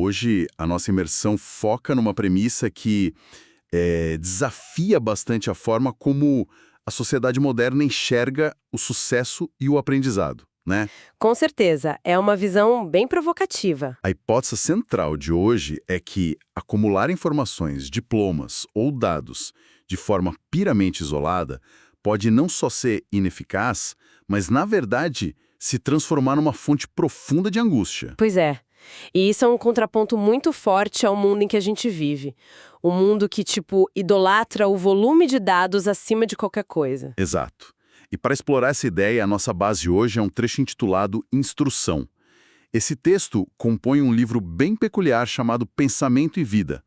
Hoje, a nossa imersão foca numa premissa que desafia bastante a forma como a sociedade moderna enxerga o sucesso e o aprendizado, né? Com certeza, é uma visão bem provocativa. A hipótese central de hoje é que acumular informações, diplomas ou dados de forma puramente isolada pode não só ser ineficaz, mas, na verdade, se transformar numa fonte profunda de angústia. Pois é. E isso é um contraponto muito forte ao mundo em que a gente vive. Um mundo que, idolatra o volume de dados acima de qualquer coisa. Exato. E para explorar essa ideia, a nossa base hoje é um trecho intitulado Instrução. Esse texto compõe um livro bem peculiar chamado Pensamento e Vida.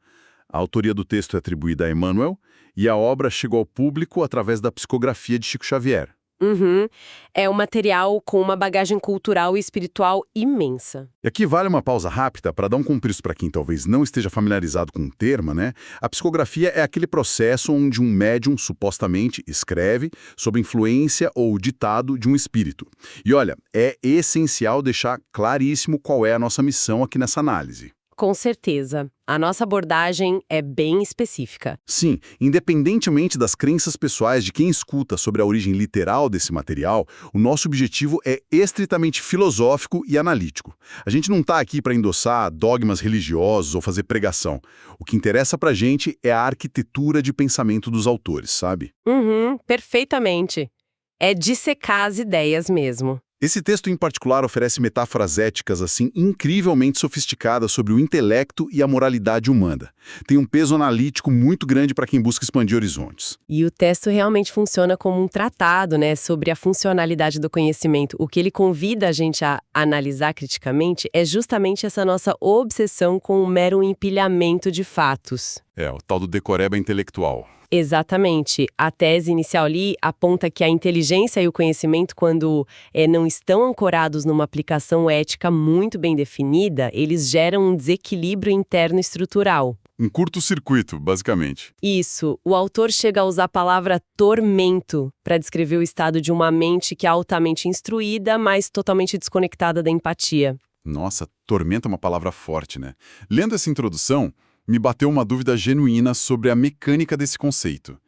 A autoria do texto é atribuída a Emmanuel e a obra chegou ao público através da psicografia de Chico Xavier. Uhum. É um material com uma bagagem cultural e espiritual imensa. E aqui vale uma pausa rápida para dar um contexto para quem talvez não esteja familiarizado com o termo, né? A psicografia é aquele processo onde um médium supostamente escreve sob influência ou ditado de um espírito. E olha, é essencial deixar claríssimo qual é a nossa missão aqui nessa análise. Com certeza. A nossa abordagem é bem específica. Sim, independentemente das crenças pessoais de quem escuta sobre a origem literal desse material, o nosso objetivo é estritamente filosófico e analítico. A gente não está aqui para endossar dogmas religiosos ou fazer pregação. O que interessa para a gente é a arquitetura de pensamento dos autores, sabe? Uhum, perfeitamente. É dissecar as ideias mesmo. Esse texto em particular oferece metáforas éticas assim incrivelmente sofisticadas sobre o intelecto e a moralidade humana. Tem um peso analítico muito grande para quem busca expandir horizontes. E o texto realmente funciona como um tratado, sobre a funcionalidade do conhecimento. O que ele convida a gente a analisar criticamente é justamente essa nossa obsessão com o mero empilhamento de fatos. O tal do decoreba intelectual. Exatamente. A tese inicial ali aponta que a inteligência e o conhecimento, quando não estão ancorados numa aplicação ética muito bem definida, eles geram um desequilíbrio interno estrutural. Um curto-circuito, basicamente. Isso. O autor chega a usar a palavra tormento para descrever o estado de uma mente que é altamente instruída, mas totalmente desconectada da empatia. Nossa, tormento é uma palavra forte, né? Lendo essa introdução, me bateu uma dúvida genuína sobre a mecânica desse conceito.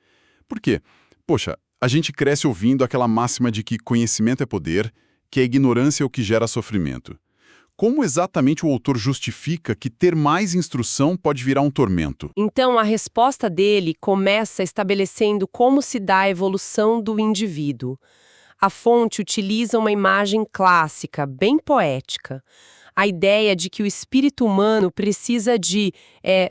Por quê? Poxa, a gente cresce ouvindo aquela máxima de que conhecimento é poder, que a ignorância é o que gera sofrimento. Como exatamente o autor justifica que ter mais instrução pode virar um tormento? Então, a resposta dele começa estabelecendo como se dá a evolução do indivíduo. A fonte utiliza uma imagem clássica, bem poética. A ideia de que o espírito humano precisa de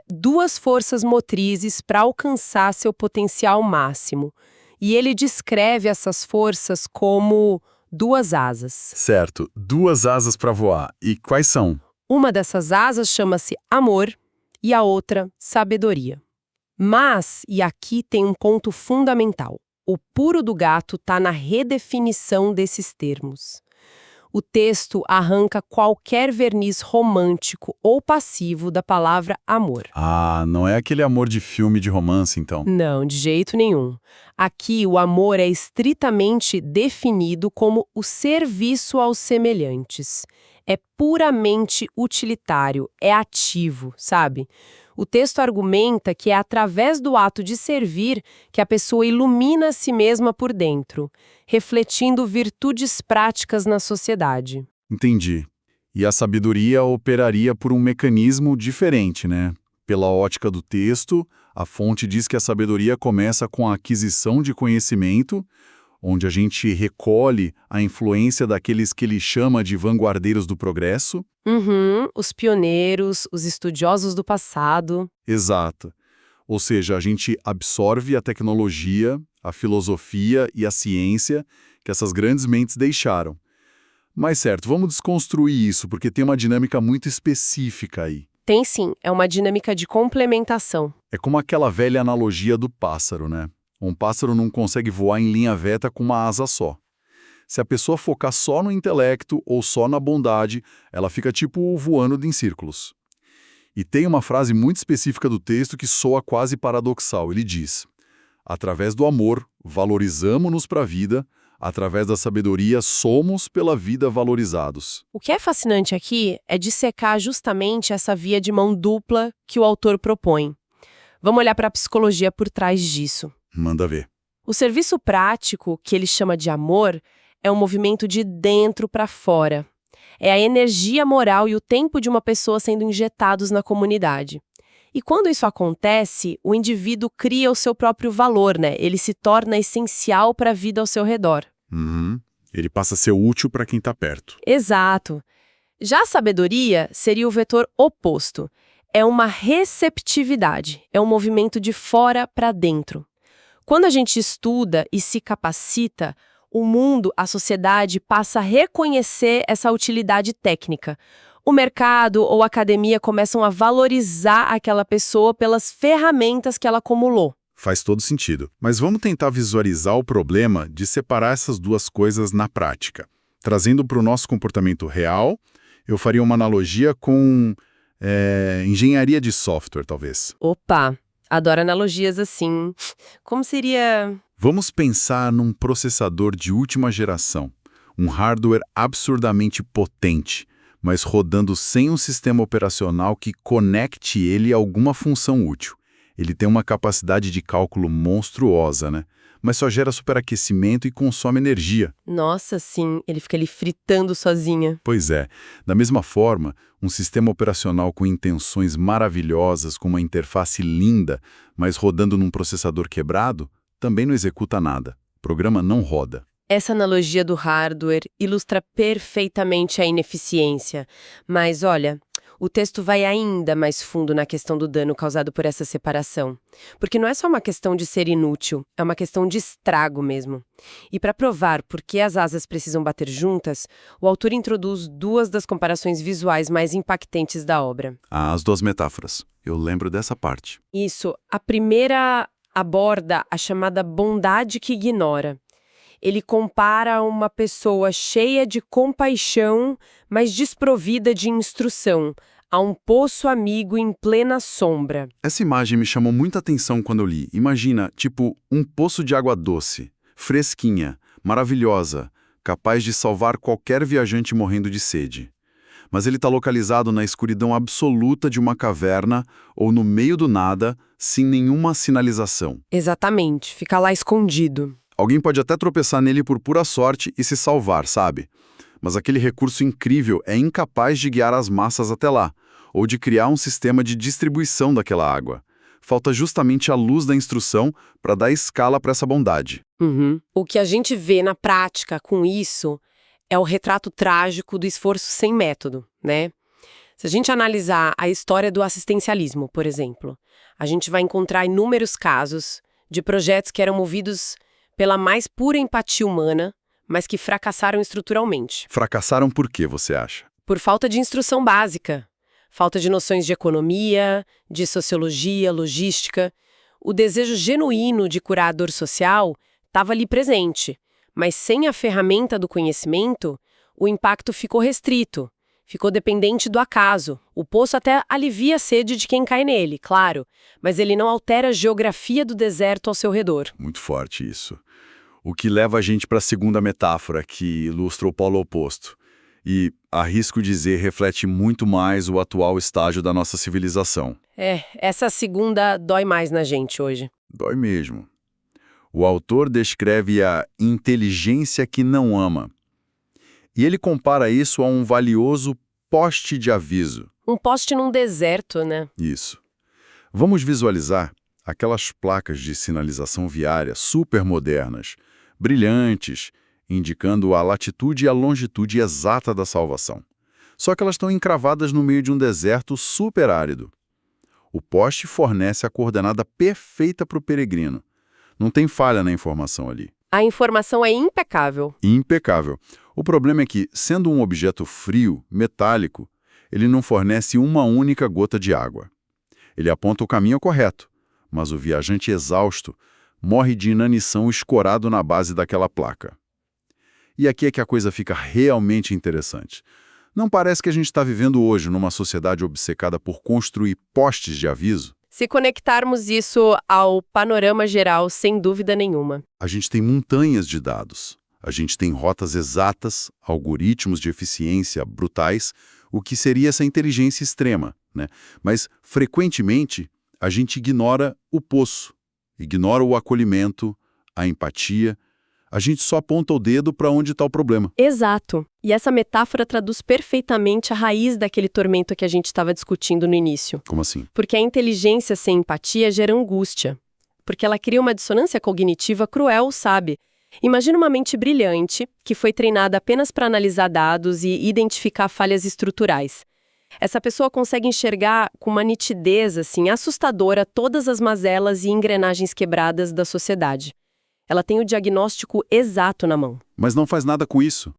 duas forças motrizes para alcançar seu potencial máximo. E ele descreve essas forças como duas asas. Certo, duas asas para voar. E quais são? Uma dessas asas chama-se amor e a outra, sabedoria. Mas, e aqui tem um ponto fundamental, o pulo do gato está na redefinição desses termos. O texto arranca qualquer verniz romântico ou passivo da palavra amor. Ah, não é aquele amor de filme de romance, então? Não, de jeito nenhum. Aqui, o amor é estritamente definido como o serviço aos semelhantes. É puramente utilitário, é ativo, sabe? O texto argumenta que é através do ato de servir que a pessoa ilumina a si mesma por dentro, refletindo virtudes práticas na sociedade. Entendi. E a sabedoria operaria por um mecanismo diferente, né? Pela ótica do texto, a fonte diz que a sabedoria começa com a aquisição de conhecimento, onde a gente recolhe a influência daqueles que ele chama de vanguardeiros do progresso. Os pioneiros, os estudiosos do passado. Exato. Ou seja, a gente absorve a tecnologia, a filosofia e a ciência que essas grandes mentes deixaram. Mas certo, vamos desconstruir isso, porque tem uma dinâmica muito específica aí. Tem sim, é uma dinâmica de complementação. É como aquela velha analogia do pássaro, né? Um pássaro não consegue voar em linha reta com uma asa só. Se a pessoa focar só no intelecto ou só na bondade, ela fica voando em círculos. E tem uma frase muito específica do texto que soa quase paradoxal. Ele diz: através do amor, valorizamo-nos para a vida, Através da sabedoria, somos pela vida valorizados. O que é fascinante aqui é dissecar justamente essa via de mão dupla que o autor propõe. Vamos olhar para a psicologia por trás disso. Manda ver. O serviço prático, que ele chama de amor, é um movimento de dentro para fora. É a energia moral e o tempo de uma pessoa sendo injetados na comunidade. E quando isso acontece, o indivíduo cria o seu próprio valor, né? Ele se torna essencial para a vida ao seu redor. Uhum. Ele passa a ser útil para quem está perto. Exato. Já a sabedoria seria o vetor oposto. É uma receptividade, é um movimento de fora para dentro. Quando a gente estuda e se capacita, o mundo, a sociedade, passa a reconhecer essa utilidade técnica. O mercado ou a academia começam a valorizar aquela pessoa pelas ferramentas que ela acumulou. Faz todo sentido. Mas vamos tentar visualizar o problema de separar essas duas coisas na prática. Trazendo para o nosso comportamento real, eu faria uma analogia com engenharia de software, talvez. Opa, adoro analogias assim. Como seria... Vamos pensar num processador de última geração, um hardware absurdamente potente, mas rodando sem um sistema operacional que conecte ele a alguma função útil. Ele tem uma capacidade de cálculo monstruosa, né? Mas só gera superaquecimento e consome energia. Nossa, sim, ele fica ali fritando sozinha. Pois é. Da mesma forma, um sistema operacional com intenções maravilhosas, com uma interface linda, mas rodando num processador quebrado, também não executa nada. O programa não roda. Essa analogia do hardware ilustra perfeitamente a ineficiência. Mas olha, o texto vai ainda mais fundo na questão do dano causado por essa separação. Porque não é só uma questão de ser inútil, é uma questão de estrago mesmo. E para provar por que as asas precisam bater juntas, o autor introduz duas das comparações visuais mais impactantes da obra. As duas metáforas. Eu lembro dessa parte. Isso, a primeira aborda a chamada bondade que ignora. Ele compara uma pessoa cheia de compaixão, mas desprovida de instrução, a um poço amigo em plena sombra. Essa imagem me chamou muita atenção quando eu li. Imagina, tipo, um poço de água doce, fresquinha, maravilhosa, capaz de salvar qualquer viajante morrendo de sede. Mas ele está localizado na escuridão absoluta de uma caverna ou no meio do nada, sem nenhuma sinalização. Exatamente, fica lá escondido. Alguém pode até tropeçar nele por pura sorte e se salvar, sabe? Mas aquele recurso incrível é incapaz de guiar as massas até lá, ou de criar um sistema de distribuição daquela água. Falta justamente a luz da instrução para dar escala para essa bondade. O que a gente vê na prática com isso é o retrato trágico do esforço sem método, né? Se a gente analisar a história do assistencialismo, por exemplo, a gente vai encontrar inúmeros casos de projetos que eram movidos pela mais pura empatia humana, mas que fracassaram estruturalmente. Fracassaram por quê, você acha? Por falta de instrução básica, falta de noções de economia, de sociologia, logística. O desejo genuíno de curar a dor social estava ali presente, mas sem a ferramenta do conhecimento, o impacto ficou restrito, ficou dependente do acaso. O poço até alivia a sede de quem cai nele, claro, mas ele não altera a geografia do deserto ao seu redor. Muito forte isso. O que leva a gente para a segunda metáfora, que ilustra o polo oposto. E, arrisco dizer, reflete muito mais o atual estágio da nossa civilização. Essa segunda dói mais na gente hoje. Dói mesmo. O autor descreve a inteligência que não ama. E ele compara isso a um valioso poste de aviso. Um poste num deserto, né? Isso. Vamos visualizar aquelas placas de sinalização viária super modernas, brilhantes, indicando a latitude e a longitude exata da salvação. Só que elas estão encravadas no meio de um deserto super árido. O poste fornece a coordenada perfeita para o peregrino. Não tem falha na informação ali. A informação é impecável. Impecável. O problema é que, sendo um objeto frio, metálico, ele não fornece uma única gota de água. Ele aponta o caminho correto, mas o viajante exausto morre de inanição escorado na base daquela placa. E aqui é que a coisa fica realmente interessante. Não parece que a gente está vivendo hoje numa sociedade obcecada por construir postes de aviso? Se conectarmos isso ao panorama geral, sem dúvida nenhuma. A gente tem montanhas de dados. A gente tem rotas exatas, algoritmos de eficiência brutais, o que seria essa inteligência extrema, né? Mas, frequentemente, a gente ignora o poço, ignora o acolhimento, a empatia. A gente só aponta o dedo para onde está o problema. Exato. E essa metáfora traduz perfeitamente a raiz daquele tormento que a gente estava discutindo no início. Como assim? Porque a inteligência sem empatia gera angústia. Porque ela cria uma dissonância cognitiva cruel, sabe? Imagina uma mente brilhante, que foi treinada apenas para analisar dados e identificar falhas estruturais. Essa pessoa consegue enxergar com uma nitidez, assim, assustadora todas as mazelas e engrenagens quebradas da sociedade. Ela tem o diagnóstico exato na mão. Mas não faz nada com isso.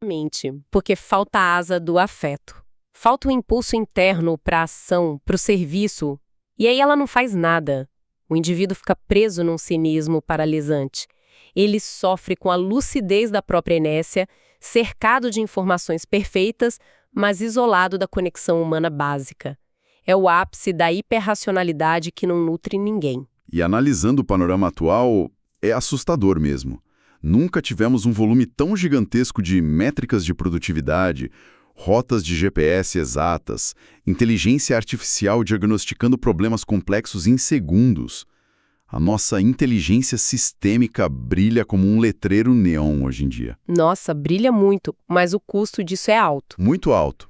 Porque falta a asa do afeto. Falta o impulso interno para a ação, para o serviço. E aí ela não faz nada. O indivíduo fica preso num cinismo paralisante. Ele sofre com a lucidez da própria inércia, cercado de informações perfeitas, mas isolado da conexão humana básica. É o ápice da hiperracionalidade que não nutre ninguém. E analisando o panorama atual, é assustador mesmo. Nunca tivemos um volume tão gigantesco de métricas de produtividade, rotas de GPS exatas, inteligência artificial diagnosticando problemas complexos em segundos. A nossa inteligência sistêmica brilha como um letreiro neon hoje em dia. Nossa, brilha muito, mas o custo disso é alto. Muito alto.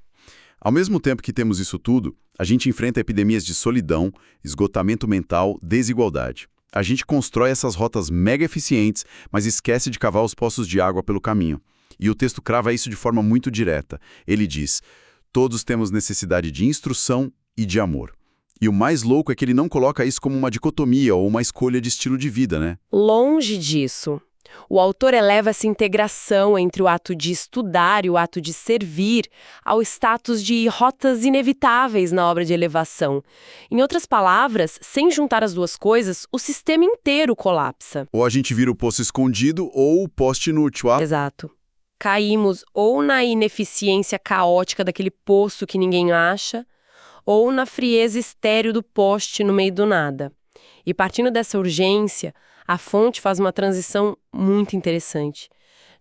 Ao mesmo tempo que temos isso tudo, a gente enfrenta epidemias de solidão, esgotamento mental, desigualdade. A gente constrói essas rotas mega eficientes, mas esquece de cavar os poços de água pelo caminho. E o texto crava isso de forma muito direta. Ele diz: todos temos necessidade de instrução e de amor. E o mais louco é que ele não coloca isso como uma dicotomia ou uma escolha de estilo de vida, né? Longe disso. O autor eleva essa integração entre o ato de estudar e o ato de servir ao status de rotas inevitáveis na obra de elevação. Em outras palavras, sem juntar as duas coisas, o sistema inteiro colapsa. Ou a gente vira o poço escondido ou o poste inútil. Exato. Caímos ou na ineficiência caótica daquele poço que ninguém acha, ou na frieza estéril do poste no meio do nada. E partindo dessa urgência, a fonte faz uma transição muito interessante,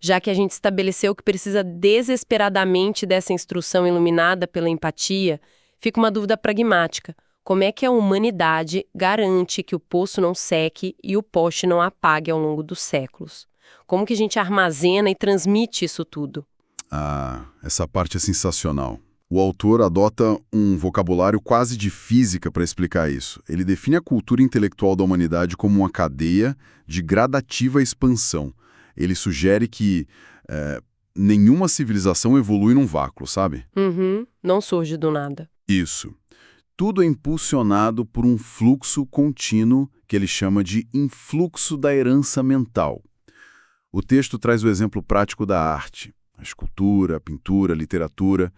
já que a gente estabeleceu que precisa desesperadamente dessa instrução iluminada pela empatia, fica uma dúvida pragmática. Como é que a humanidade garante que o poço não seque e o poste não apague ao longo dos séculos? Como que a gente armazena e transmite isso tudo? Ah, essa parte é sensacional. O autor adota um vocabulário quase de física para explicar isso. Ele define a cultura intelectual da humanidade como uma cadeia de gradativa expansão. Ele sugere que nenhuma civilização evolui num vácuo, sabe? Não surge do nada. Isso. Tudo é impulsionado por um fluxo contínuo que ele chama de influxo da herança mental. O texto traz o exemplo prático da arte. A escultura, a pintura, a literatura.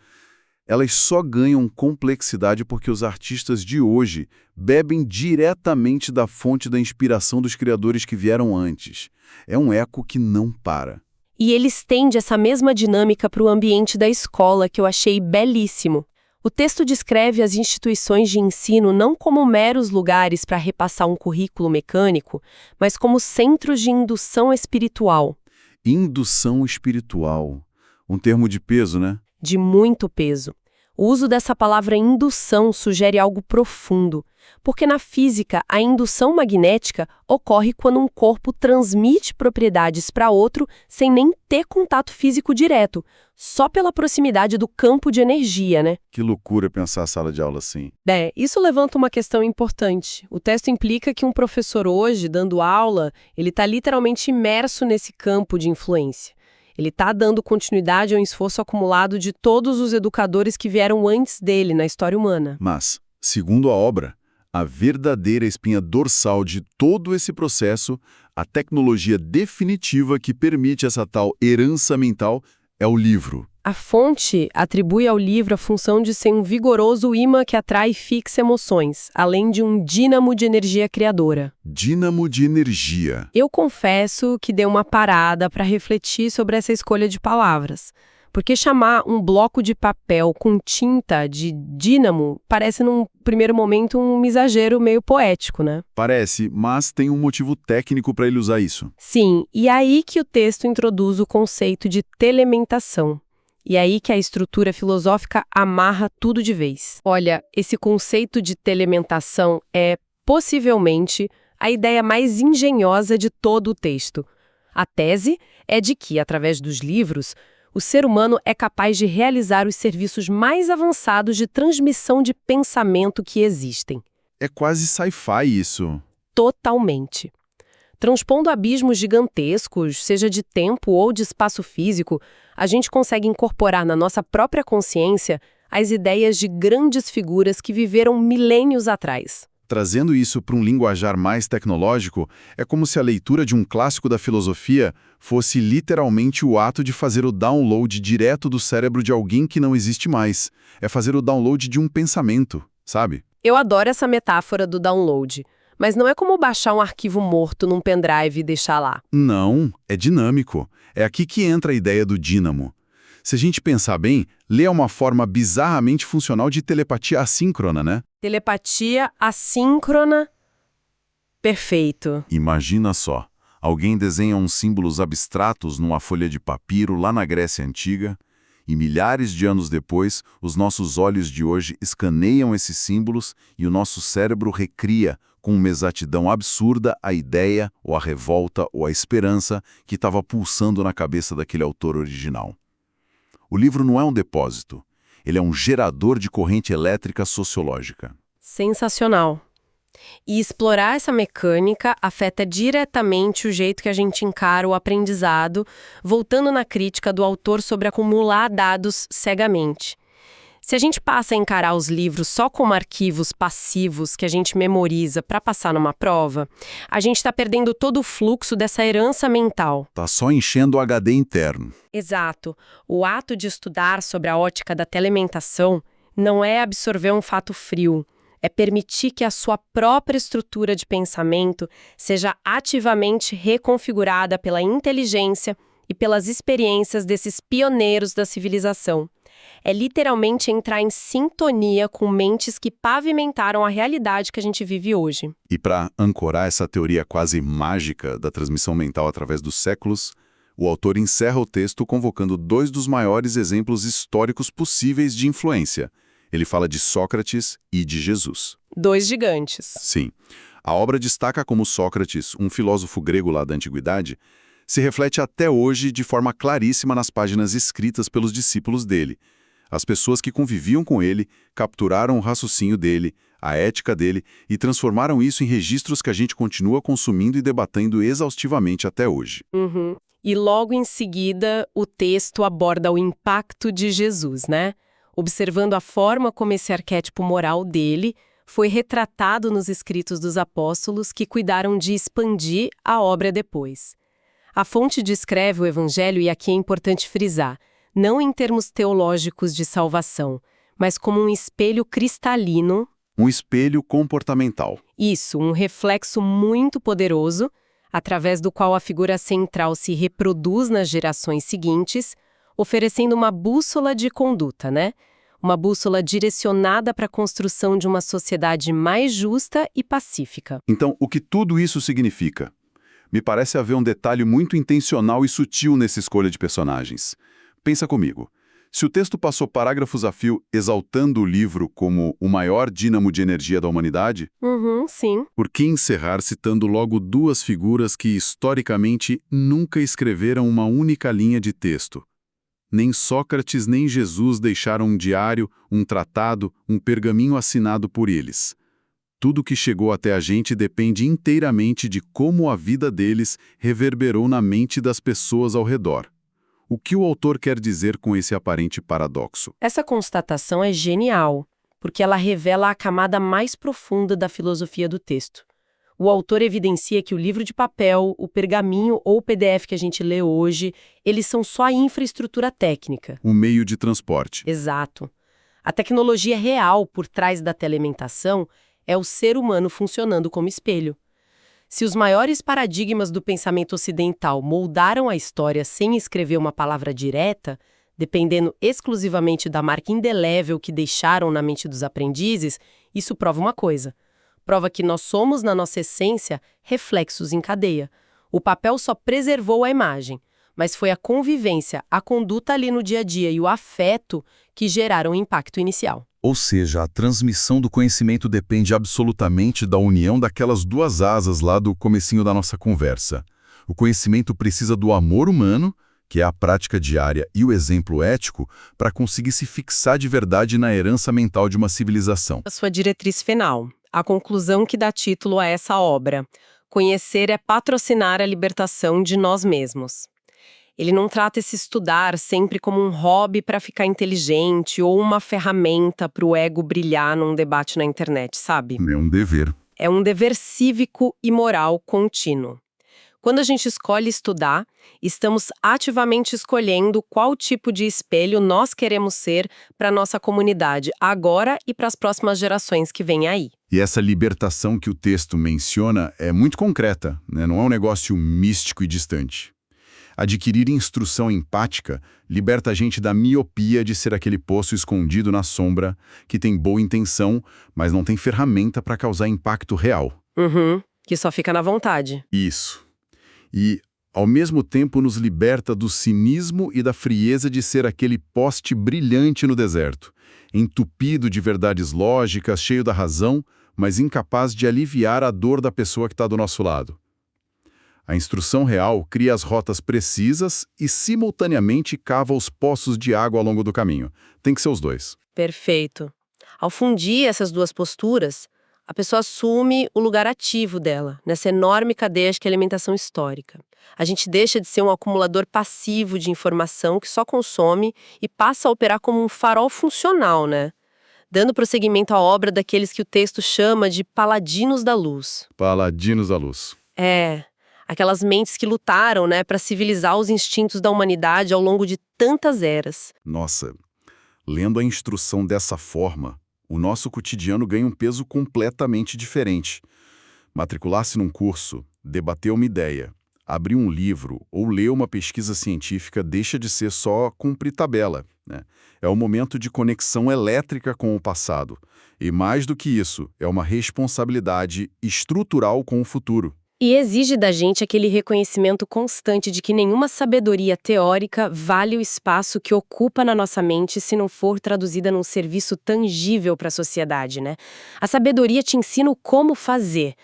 Elas só ganham complexidade porque os artistas de hoje bebem diretamente da fonte da inspiração dos criadores que vieram antes. É um eco que não para. E ele estende essa mesma dinâmica para o ambiente da escola, que eu achei belíssimo. O texto descreve as instituições de ensino não como meros lugares para repassar um currículo mecânico, mas como centros de indução espiritual. Indução espiritual. Um termo de peso, né? De muito peso. O uso dessa palavra indução sugere algo profundo, porque na física a indução magnética ocorre quando um corpo transmite propriedades para outro sem nem ter contato físico direto, só pela proximidade do campo de energia, né? Que loucura pensar a sala de aula assim. Isso levanta uma questão importante. O texto implica que um professor hoje, dando aula, ele está literalmente imerso nesse campo de influência. Ele está dando continuidade ao esforço acumulado de todos os educadores que vieram antes dele na história humana. Mas, segundo a obra, a verdadeira espinha dorsal de todo esse processo, a tecnologia definitiva que permite essa tal herança mental, é o livro. A fonte atribui ao livro a função de ser um vigoroso imã que atrai e fixa emoções, além de um dínamo de energia criadora. Dínamo de energia. Eu confesso que dei uma parada para refletir sobre essa escolha de palavras. Porque chamar um bloco de papel com tinta de dínamo parece, num primeiro momento, um exagero meio poético, né? Parece, mas tem um motivo técnico para ele usar isso. Sim, e aí que o texto introduz o conceito de telementação. E aí que a estrutura filosófica amarra tudo de vez. Olha, esse conceito de telementação é, possivelmente, a ideia mais engenhosa de todo o texto. A tese é de que, através dos livros, o ser humano é capaz de realizar os serviços mais avançados de transmissão de pensamento que existem. É quase sci-fi isso. Totalmente. Transpondo abismos gigantescos, seja de tempo ou de espaço físico, a gente consegue incorporar na nossa própria consciência as ideias de grandes figuras que viveram milênios atrás. Trazendo isso para um linguajar mais tecnológico, é como se a leitura de um clássico da filosofia fosse literalmente o ato de fazer o download direto do cérebro de alguém que não existe mais. É fazer o download de um pensamento, sabe? Eu adoro essa metáfora do download, mas não é como baixar um arquivo morto num pendrive e deixar lá. Não, é dinâmico. É aqui que entra a ideia do dínamo. Se a gente pensar bem, ler é uma forma bizarramente funcional de telepatia assíncrona, né? Telepatia assíncrona. Perfeito. Imagina só, alguém desenha uns símbolos abstratos numa folha de papiro lá na Grécia Antiga, e milhares de anos depois, os nossos olhos de hoje escaneiam esses símbolos e o nosso cérebro recria, com uma exatidão absurda, a ideia, ou a revolta, ou a esperança que estava pulsando na cabeça daquele autor original. O livro não é um depósito, ele é um gerador de corrente elétrica sociológica. Sensacional. E explorar essa mecânica afeta diretamente o jeito que a gente encara o aprendizado, voltando na crítica do autor sobre acumular dados cegamente. Se a gente passa a encarar os livros só como arquivos passivos que a gente memoriza para passar numa prova, a gente está perdendo todo o fluxo dessa herança mental. Tá só enchendo o HD interno. Exato. O ato de estudar sobre a ótica da telementação não é absorver um fato frio, é permitir que a sua própria estrutura de pensamento seja ativamente reconfigurada pela inteligência e pelas experiências desses pioneiros da civilização. É literalmente entrar em sintonia com mentes que pavimentaram a realidade que a gente vive hoje. E para ancorar essa teoria quase mágica da transmissão mental através dos séculos, o autor encerra o texto convocando dois dos maiores exemplos históricos possíveis de influência. Ele fala de Sócrates e de Jesus. Dois gigantes. Sim. A obra destaca como Sócrates, um filósofo grego lá da antiguidade, se reflete até hoje de forma claríssima nas páginas escritas pelos discípulos dele. As pessoas que conviviam com ele capturaram o raciocínio dele, a ética dele e transformaram isso em registros que a gente continua consumindo e debatendo exaustivamente até hoje. Uhum. E logo em seguida, o texto aborda o impacto de Jesus, né? Observando a forma como esse arquétipo moral dele foi retratado nos escritos dos apóstolos que cuidaram de expandir a obra depois. A fonte descreve o Evangelho, e aqui é importante frisar, não em termos teológicos de salvação, mas como um espelho cristalino. Um espelho comportamental. Isso, um reflexo muito poderoso, através do qual a figura central se reproduz nas gerações seguintes, oferecendo uma bússola de conduta, né? Uma bússola direcionada para a construção de uma sociedade mais justa e pacífica. Então, o que tudo isso significa? Me parece haver um detalhe muito intencional e sutil nessa escolha de personagens. Pensa comigo. Se o texto passou parágrafos a fio exaltando o livro como o maior dínamo de energia da humanidade, Sim. por que encerrar citando logo duas figuras que, historicamente, nunca escreveram uma única linha de texto? Nem Sócrates nem Jesus deixaram um diário, um tratado, um pergaminho assinado por eles. Tudo que chegou até a gente depende inteiramente de como a vida deles reverberou na mente das pessoas ao redor. O que o autor quer dizer com esse aparente paradoxo? Essa constatação é genial, porque ela revela a camada mais profunda da filosofia do texto. O autor evidencia que o livro de papel, o pergaminho ou o PDF que a gente lê hoje, eles são só a infraestrutura técnica. O meio de transporte. Exato. A tecnologia real por trás da telementação é o ser humano funcionando como espelho. Se os maiores paradigmas do pensamento ocidental moldaram a história sem escrever uma palavra direta, dependendo exclusivamente da marca indelével que deixaram na mente dos aprendizes, isso prova uma coisa. Prova que nós somos, na nossa essência, reflexos em cadeia. O papel só preservou a imagem, mas foi a convivência, a conduta ali no dia a dia e o afeto que geraram o impacto inicial. Ou seja, a transmissão do conhecimento depende absolutamente da união daquelas duas asas lá do comecinho da nossa conversa. O conhecimento precisa do amor humano, que é a prática diária, e o exemplo ético, para conseguir se fixar de verdade na herança mental de uma civilização. A sua diretriz final, a conclusão que dá título a essa obra. Conhecer é patrocinar a libertação de nós mesmos. Ele não trata esse estudar sempre como um hobby para ficar inteligente ou uma ferramenta para o ego brilhar num debate na internet, sabe? É um dever. É um dever cívico e moral contínuo. Quando a gente escolhe estudar, estamos ativamente escolhendo qual tipo de espelho nós queremos ser para a nossa comunidade agora e para as próximas gerações que vêm aí. E essa libertação que o texto menciona é muito concreta, né? Não é um negócio místico e distante. Adquirir instrução empática liberta a gente da miopia de ser aquele poço escondido na sombra, que tem boa intenção, mas não tem ferramenta para causar impacto real. Que só fica na vontade. Isso. E, ao mesmo tempo, nos liberta do cinismo e da frieza de ser aquele poste brilhante no deserto, entupido de verdades lógicas, cheio da razão, mas incapaz de aliviar a dor da pessoa que está do nosso lado. A instrução real cria as rotas precisas e, simultaneamente, cava os poços de água ao longo do caminho. Tem que ser os dois. Perfeito. Ao fundir essas duas posturas, a pessoa assume o lugar ativo dela, nessa enorme cadeia de alimentação histórica. A gente deixa de ser um acumulador passivo de informação que só consome e passa a operar como um farol funcional, né? Dando prosseguimento à obra daqueles que o texto chama de paladinos da luz. Paladinos da luz. Aquelas mentes que lutaram, né, para civilizar os instintos da humanidade ao longo de tantas eras. Nossa, lendo a instrução dessa forma, o nosso cotidiano ganha um peso completamente diferente. Matricular-se num curso, debater uma ideia, abrir um livro ou ler uma pesquisa científica deixa de ser só cumprir tabela, né? É um momento de conexão elétrica com o passado. E mais do que isso, é uma responsabilidade estrutural com o futuro. E exige da gente aquele reconhecimento constante de que nenhuma sabedoria teórica vale o espaço que ocupa na nossa mente se não for traduzida num serviço tangível para a sociedade, né? A sabedoria te ensina o como fazer,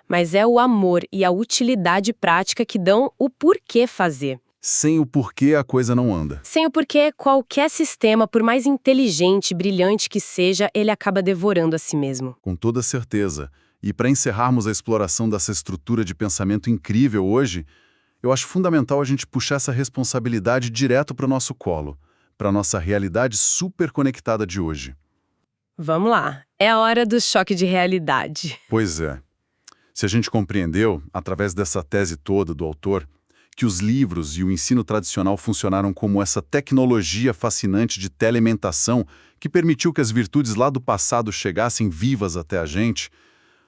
mas é o amor e a utilidade prática que dão o porquê fazer. Sem o porquê a coisa não anda. Sem o porquê, qualquer sistema, por mais inteligente e brilhante que seja, ele acaba devorando a si mesmo. Com toda certeza. E para encerrarmos a exploração dessa estrutura de pensamento incrível hoje, eu acho fundamental a gente puxar essa responsabilidade direto para o nosso colo, para a nossa realidade super conectada de hoje. Vamos lá, é a hora do choque de realidade. Pois é. Se a gente compreendeu, através dessa tese toda do autor, que os livros e o ensino tradicional funcionaram como essa tecnologia fascinante de telementação que permitiu que as virtudes lá do passado chegassem vivas até a gente,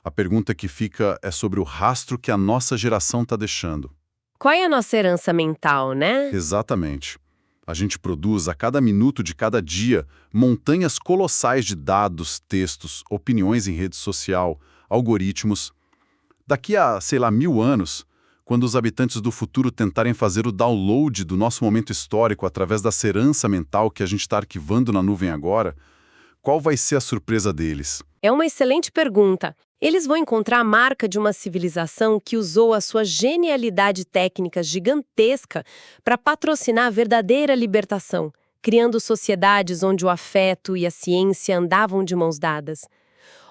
a pergunta que fica é sobre o rastro que a nossa geração está deixando. Qual é a nossa herança mental, né? Exatamente. A gente produz a cada minuto de cada dia montanhas colossais de dados, textos, opiniões em rede social, algoritmos. Daqui a, 1000 anos, quando os habitantes do futuro tentarem fazer o download do nosso momento histórico através da herança mental que a gente está arquivando na nuvem agora, qual vai ser a surpresa deles? É uma excelente pergunta. Eles vão encontrar a marca de uma civilização que usou a sua genialidade técnica gigantesca para patrocinar a verdadeira libertação, criando sociedades onde o afeto e a ciência andavam de mãos dadas.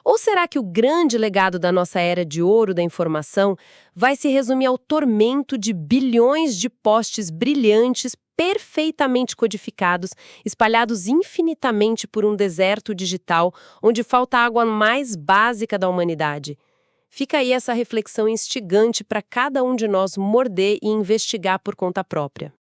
Ou será que o grande legado da nossa era de ouro da informação vai se resumir ao tormento de bilhões de postes brilhantes perfeitamente codificados, espalhados infinitamente por um deserto digital onde falta a água mais básica da humanidade? Fica aí essa reflexão instigante para cada um de nós morder e investigar por conta própria.